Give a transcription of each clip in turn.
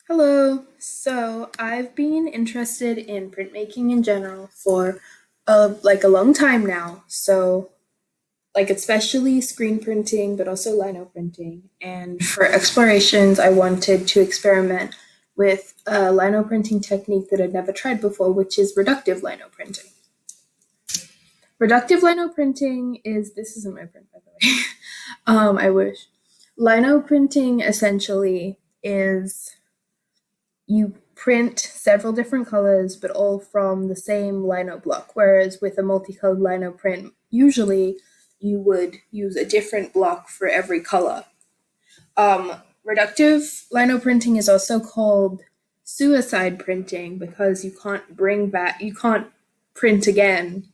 Hello. So I've been interested in printmaking in general for a long time now. So like especially screen printing, but also lino printing. And for explorations, I wanted to experiment with a lino printing technique that I'd never tried before, which is reductive lino printing. Reductive lino printing is this isn't my print by the way. I wish. Lino printing essentially is you print several different colors, but all from the same lino block. Whereas with a multicolored lino print, usually you would use a different block for every color. Reductive lino printing is also called suicide printing because you can't print again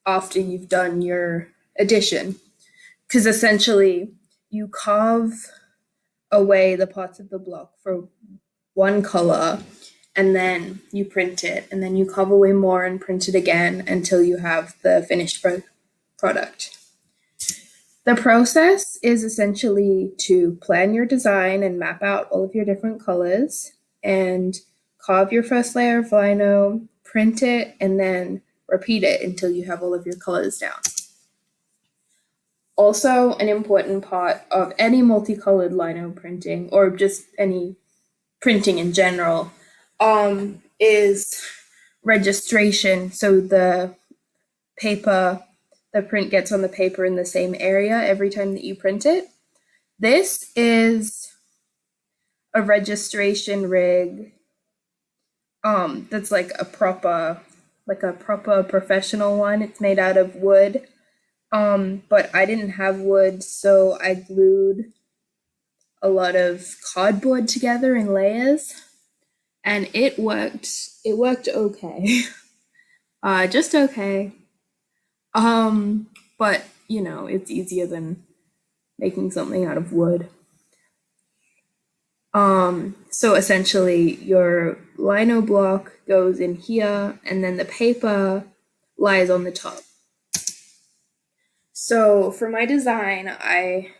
after you've done your addition. Because essentially, you carve away the parts of the block for one color and then you print it and then you carve away more and print it again until you have the finished product. The process is essentially to plan your design and map out all of your different colors and carve your first layer of lino, print it, and then repeat it until you have all of your colors down. Also, an important part of any multicolored lino printing or just any printing in general is registration. So the print gets on the paper in the same area every time that you print it. This is a registration rig that's like a proper professional one. It's made out of wood. But I didn't have wood, so I glued a lot of cardboard together in layers, and it worked. It worked okay, just okay. But it's easier than making something out of wood. So essentially, your lino block goes in here, and then the paper lies on the top. So for my design, I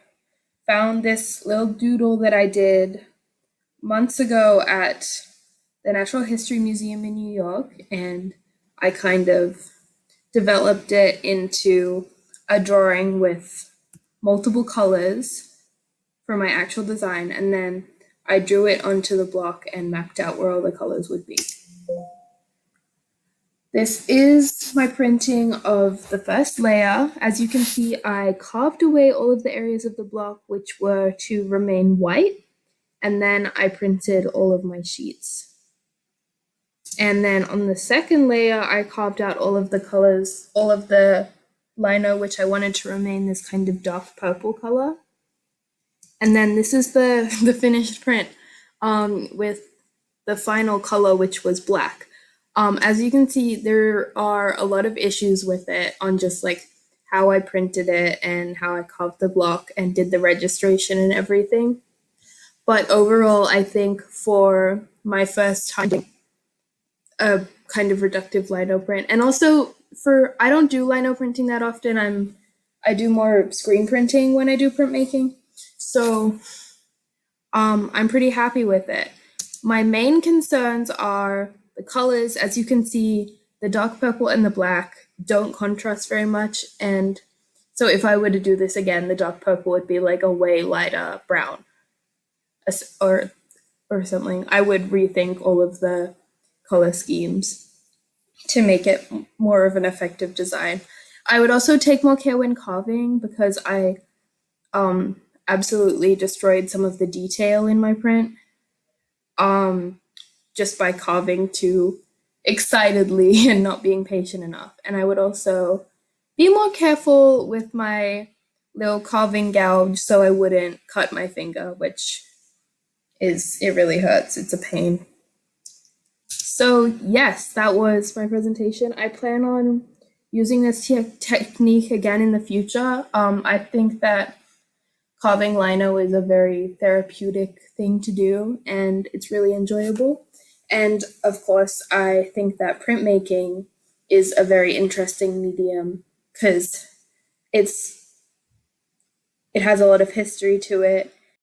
found this little doodle that I did months ago at the Natural History Museum in New York, and I kind of developed it into a drawing with multiple colors for my actual design, and then I drew it onto the block and mapped out where all the colors would be. This is my printing of the first layer. As you can see, I carved away all of the areas of the block which were to remain white, and then I printed all of my sheets. And then on the second layer, I carved out all of the colors, all of the lino, which I wanted to remain this kind of dark purple color. And then this is the finished print with the final color, which was black. As you can see, there are a lot of issues with it on just like how I printed it and how I carved the block and did the registration and everything. But overall, I think for my first time doing a kind of reductive lino print, and also I don't do lino printing that often. I do more screen printing when I do printmaking. So I'm pretty happy with it. My main concerns are the colors. As you can see, the dark purple and the black don't contrast very much. And so if I were to do this again, the dark purple would be like a way lighter brown or something. I would rethink all of the color schemes to make it more of an effective design. I would also take more care when carving because I absolutely destroyed some of the detail in my print just by carving too excitedly and not being patient enough. And I would also be more careful with my little carving gouge so I wouldn't cut my finger, which it really hurts. It's a pain. So yes, that was my presentation. I plan on using this technique again in the future. I think that carving lino is a very therapeutic thing to do, and it's really enjoyable. And of course, I think that printmaking is a very interesting medium because it has a lot of history to it,